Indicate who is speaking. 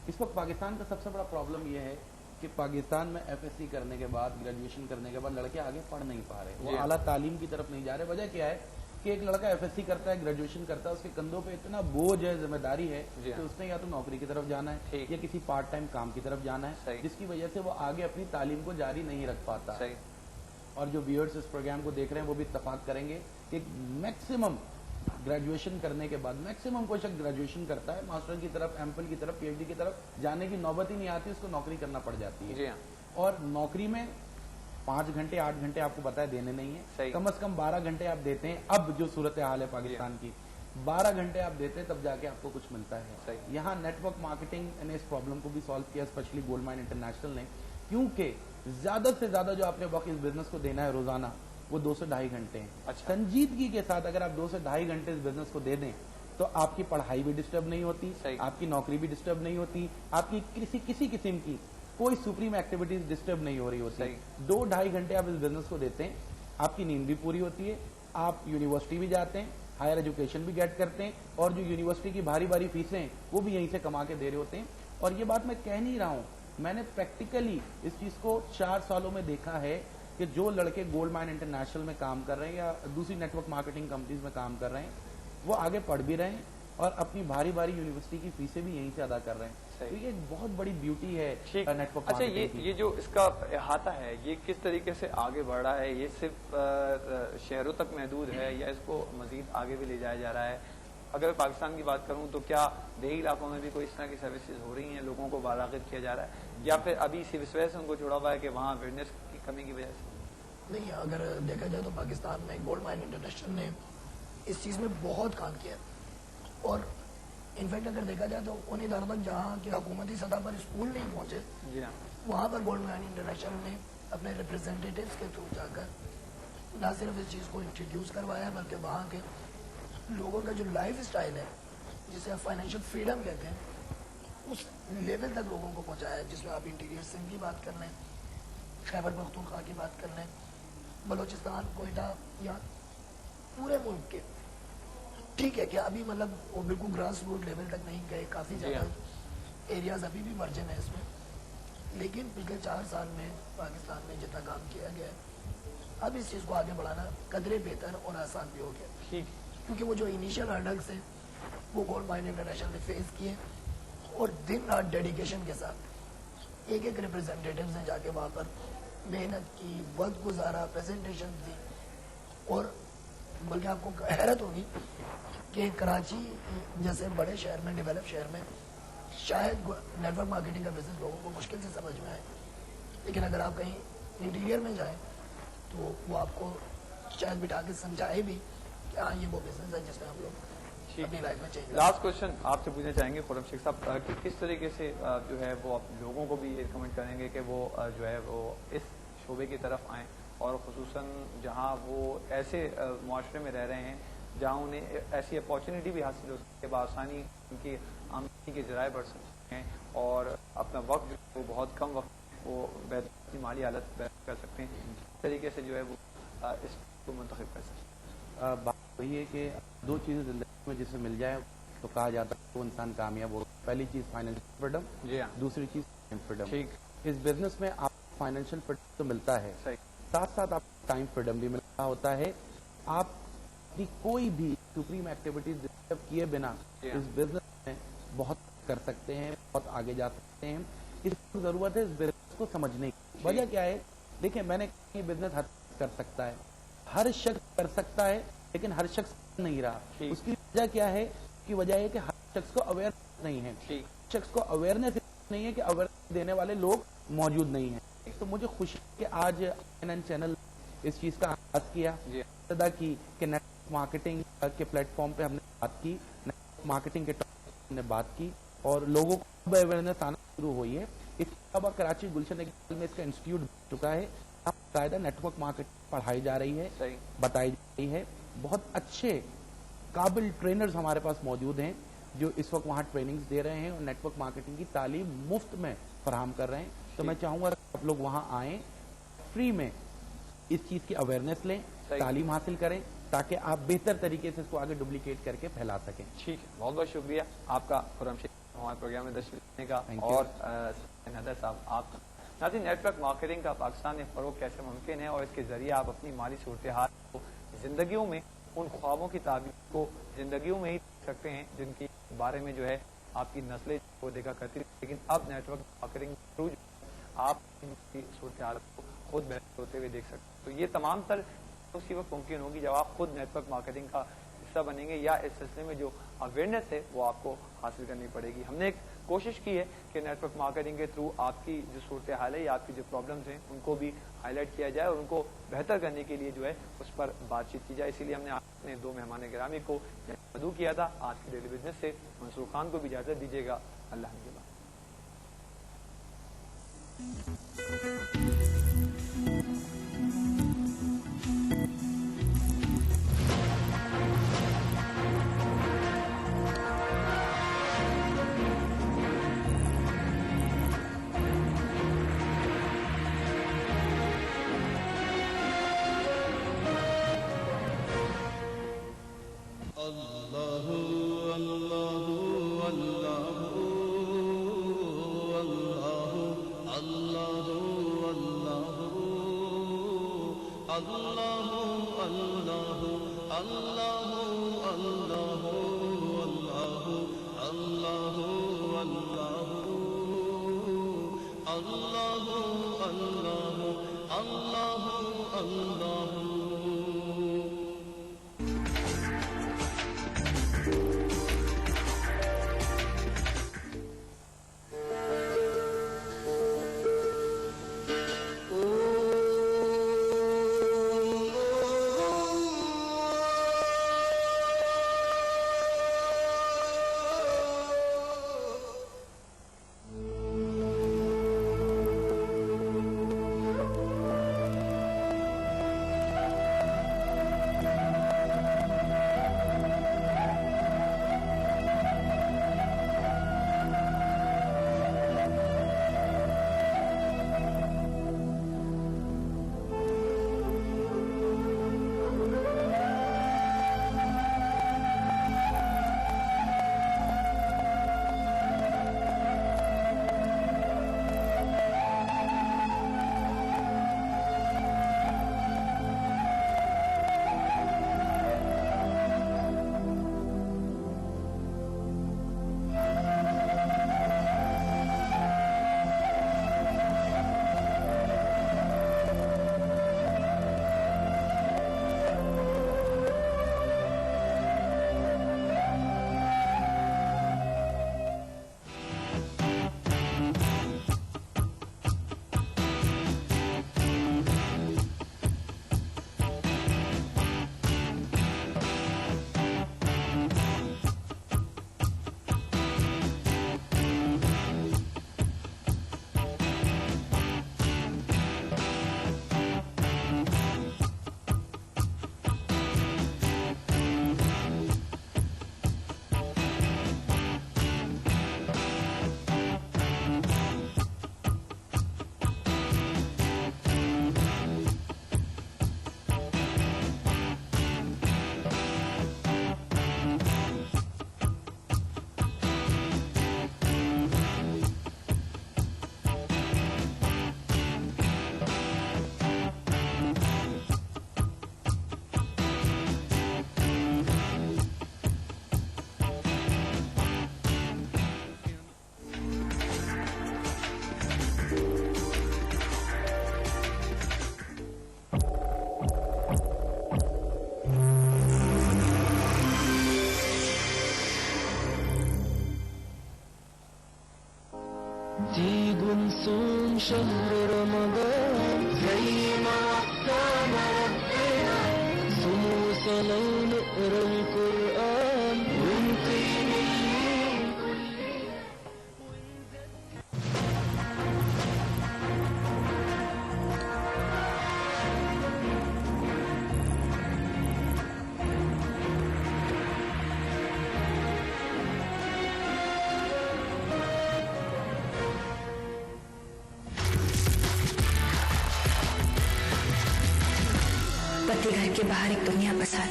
Speaker 1: اس وقت پاکستان کا سب سے بڑا پرابلم یہ ہے کہ پاکستان میں FSC کرنے کے بعد گریجویشن کرنے کے بعد لڑکے آگے پڑھ نہیں پا رہے, وہ اعلیٰ تعلیم کی طرف نہیں جا رہے. وجہ کیا ہے کہ ایک لڑکا FSC کرتا ہے, گریجویشن کرتا ہے, اس کے کندھوں پہ اتنا بوجھ ہے, ذمہ داری ہے کہ اس نے یا تو نوکری کی طرف جانا ہے یا کسی پارٹ ٹائم کام کی طرف جانا ہے, جس کی وجہ سے وہ آگے اپنی تعلیم کو جاری نہیں رکھ پاتا. اور جو ویورز اس پروگرام کو دیکھ رہے ہیں وہ بھی اتفاق کریں گے کہ میکسیمم گریجویشن کرنے کے بعد میکسیمم کوئی شخص گریجویشن کرتا ہے, ماسٹر کی طرف, MPhil کی طرف, PhD کی طرف جانے کی نوبت ہی نہیں آتی, اس کو نوکری کرنا پڑ جاتی ہے. اور نوکری میں 5 گھنٹے 8 گھنٹے آپ کو پتا ہے دینے نہیں ہے, کم از کم 12 گھنٹے آپ دیتے ہیں. اب جو صورتحال ہے پاکستان کی, 12 گھنٹے آپ دیتے ہیں تب جا کے آپ کو کچھ ملتا ہے. یہاں نیٹ ورک مارکیٹنگ نے اس پرابلم کو بھی سالو کیا, اسپیشلی گولڈ مائن انٹرنیشنل نے, کیونکہ زیادہ سے زیادہ جو آپ نے وقت اس بزنس کو دینا ہے روزانہ وہ 2 سے 2.5 گھنٹے ہیں. سنجیدگی کے ساتھ اگر آپ 2 سے 2.5 گھنٹے اس بزنس کو دے دیں تو آپ کی پڑھائی بھی ڈسٹرب نہیں ہوتی, آپ کی نوکری بھی ڈسٹرب نہیں ہوتی, آپ کی کسی قسم کی کوئی سپریم ایکٹیویٹیز ڈسٹرب نہیں ہو رہی ہوتی. 2-2.5 گھنٹے آپ اس بزنس کو دیتے ہیں, آپ کی نیند بھی پوری ہوتی ہے, آپ یونیورسٹی بھی جاتے ہیں, ہائر ایجوکیشن بھی گیٹ کرتے ہیں, اور جو یونیورسٹی کی بھاری بھاری فیسیں ہیں وہ بھی یہیں سے کما کے دے رہے ہوتے ہیں. اور یہ بات میں کہہ نہیں رہا ہوں, میں نے پریکٹیکلی اس چیز کو 4 سالوں میں دیکھا ہے کہ جو لڑکے گولڈ مائن انٹرنیشنل میں کام کر رہے ہیں یا دوسری نیٹ ورک مارکیٹنگ کمپنیز میں کام کر رہے ہیں, وہ آگے پڑھ بھی رہے ہیں اور اپنی بھاری بھاری یونیورسٹی کی فیسیں بھی یہیں سے ادا کر رہے ہیں. تو یہ ایک بہت بڑی بیوٹی ہے نیٹ ورک.
Speaker 2: اچھا, یہ جو اس کا احاطہ ہے یہ کس طریقے سے آگے بڑھ رہا ہے؟ یہ صرف شہروں تک محدود ہے یا اس کو مزید آگے بھی لے جایا جا رہا ہے؟ اگر پاکستان کی بات کروں تو کیا دیہی علاقوں میں بھی کوئی اس طرح کی سروسز ہو رہی ہیں, لوگوں کو باراغب کیا جا رہا ہے, یا پھر ابھی صرف اس وجہ سے ان کو چھوڑا ہوا ہے کہ وہاں اویئرنیس کی کمی کی وجہ سے؟
Speaker 3: نہیں, اگر دیکھا جائے تو پاکستان میں گولڈ مائن انٹرنیشنل نے اس چیز میں بہت کام کیا, اور انفیکٹ اگر دیکھا جائے تو ان اداروں تک جہاں کی حکومتی سطح پر اسکول نہیں پہنچے وہاں پر گولڈ مائن انٹرنیشنل نے اپنے ریپرزینٹیٹیوز کے تھرو جا کر نہ صرف اس چیز کو انٹروڈیوس کروایا بلکہ وہاں کے لوگوں کا جو لائف اسٹائل ہے جسے آپ فائنینشیل فریڈم کہتے ہیں اس لیول تک لوگوں کو پہنچایا ہے, جس میں آپ انٹیریئر سندھ کی بات کر لیں, خیبر پختونخوا کی بات کر لیں, بلوچستان, کوئٹہ, یا پورے ملک کے. ٹھیک ہے کہ ابھی مطلب وہ بالکل گراس روٹ لیول تک نہیں گئے, کافی زیادہ ایریاز ابھی بھی ورجن ہے اس میں, لیکن پچھلے 4 سال میں پاکستان میں جتنا کام کیا گیا ہے اب اس چیز کو آگے بڑھانا قدرے بہتر اور آسان بھی ہو گیا, کیونکہ وہ جو انیشیل ہرڈلز ہیں وہ گولڈ مائن انٹرنیشنل نے فیس کیے, اور دن رات ڈیڈیکیشن کے ساتھ ایک ریپرزینٹیٹیوز نے جا کے وہاں پر محنت کی, وقت گزارا, پریزنٹیشن دی. اور بلکہ آپ کو حیرت ہوگی کہ کراچی جیسے بڑے شہر میں, ڈیولپ شہر میں شاید نیٹ ورک مارکیٹنگ کا بزنس لوگوں کو مشکل سے سمجھ میں آئے, لیکن اگر آپ کہیں انٹیریئر میں جائیں تو وہ آپ کو شاید بٹھا کے سمجھائے بھی کہ ہاں یہ وہ بزنس ہے جس میں ہم لوگ اپنی لائف میں چینج.
Speaker 2: لاسٹ کوشچن آپ سے پوچھنا چاہیں گے خرم شیخ صاحب کہ کس طریقے سے جو ہے وہ آپ لوگوں کو بھی ریکمینڈ کریں گے کہ وہ جو ہے وہ اس شعبے کی طرف آئیں, اور خصوصاً جہاں وہ ایسے معاشرے میں رہ رہے ہیں جہاں انہیں ایسی اپارچونیٹی بھی حاصل ہو سکتی ہے, بآسانی ان کی آمدنی کے ذرائع بڑھ سکتے ہیں, اور اپنا وقت جو وہ بہت کم وقت وہ بہتر مالی حالت بہتر کر سکتے ہیں, اس طریقے سے جو ہے وہ اس کو منتخب کر سکتے ہیں.
Speaker 1: بات وہی ہے کہ 2 چیزیں زندگی میں جسے مل جائے تو کہا جاتا ہے وہ انسان کامیاب ہو. پہلی چیز فائنینشیل فریڈم, دوسری چیز فریڈم. اس بزنس میں آپ فائنینشیل فریڈم تو ملتا ہے, ساتھ ساتھ آپ کو ٹائم فریڈم بھی ملتا ہوتا ہے. آپ کی کوئی بھی سپریم ایکٹیویٹیز ڈسٹرب کیے بنا اس بزنس میں بہت کر سکتے ہیں, بہت آگے جا سکتے ہیں. اس کی ضرورت ہے اس بزنس کو سمجھنے کی. وجہ کیا ہے, دیکھیں میں نے کہا یہ بزنس ہر کر سکتا ہے, ہر شخص کر سکتا ہے, لیکن ہر شخص نہیں رہا. اس کی وجہ کیا ہے, کی وجہ ہے کہ ہر شخص کو اویئرنیس نہیں ہے, شخص کو اویئرنیس نہیں ہے کہ اویئرنیس دینے والے لوگ موجود نہیں ہیں. تو مجھے خوشی ہے کہ آج CNN چینل اس چیز کا آغاز کیا, ابتدا کی کہ نیٹ مارکیٹنگ کے پلیٹ فارم پہ ہم نے بات کی, نیٹ مارکیٹنگ کے ٹاپک ہم نے بات کی, اور لوگوں کو اویئرنیس آنا شروع ہوئی ہے. اس کے علاوہ کراچی گلشن اقبال میں اس کا انسٹیٹیوٹ بن چکا ہے, باقاعدہ نیٹ ورک مارکیٹنگ پڑھائی جا رہی ہے, بتائی جا رہی ہے. بہت اچھے قابل ٹرینرز ہمارے پاس موجود ہیں جو اس وقت وہاں ٹریننگز دے رہے ہیں اور نیٹ ورک مارکیٹنگ کی تعلیم مفت میں فراہم کر رہے ہیں. تو میں چاہوں گا آپ لوگ وہاں آئیں, فری میں اس چیز کی اویئرنیس لیں, تعلیم حاصل کریں, تاکہ آپ بہتر طریقے سے اس کو آگے ڈپلیکیٹ کر کے پھیلا سکیں.
Speaker 2: ٹھیک ہے, بہت بہت شکریہ آپ کا خرم شیخ. ہمارے پروگرام میں تشریف لینے کا اور نادر صاحب آپ ناظرین نیٹ ورک مارکیٹنگ کا پاکستان میں فروغ کیسے ممکن ہے اور اس کے ذریعے آپ اپنی مالی صورتحال کو زندگیوں میں ان خوابوں کی تعبیر کو زندگیوں میں ہی دیکھ سکتے ہیں جن کے بارے میں جو ہے آپ کی نسلیں وہ دیکھا کرتی تھی، لیکن اب نیٹ ورک مارکیٹنگ تھرو آپ ان کی صورتحال کو خود بہتر ہوتے ہوئے دیکھ سکتے ہیں۔ تو یہ تمام تر اسی وقت ممکن ہوگی جب آپ خود نیٹ ورک مارکیٹنگ کا حصہ بنیں گے یا اس سلسلے میں جو اویئرنیس ہے وہ آپ کو حاصل کرنی پڑے گی۔ ہم نے ایک کوشش کی ہے کہ نیٹ ورک مارکیٹنگ کے تھرو آپ کی جو صورتحال ہے یا آپ کی جو پرابلمس ہیں ان کو بھی ہائی لائٹ کیا جائے اور ان کو بہتر کرنے کے لیے جو ہے اس پر بات چیت کی جائے۔ اسی لیے ہم نے اپنے دو مہمان گرامی کو مدعو کیا تھا آج کے ڈیلی بزنس سے۔ منصور خان کو بھی اجازت دیجیے گا، اللہ حافظ۔
Speaker 4: شهر رمضان زي ما وعدنا ربنا صوم وصلاة ونقرا القرآن ونقيم الليل
Speaker 5: پتی گھر کے باہر ایک دنیا بسا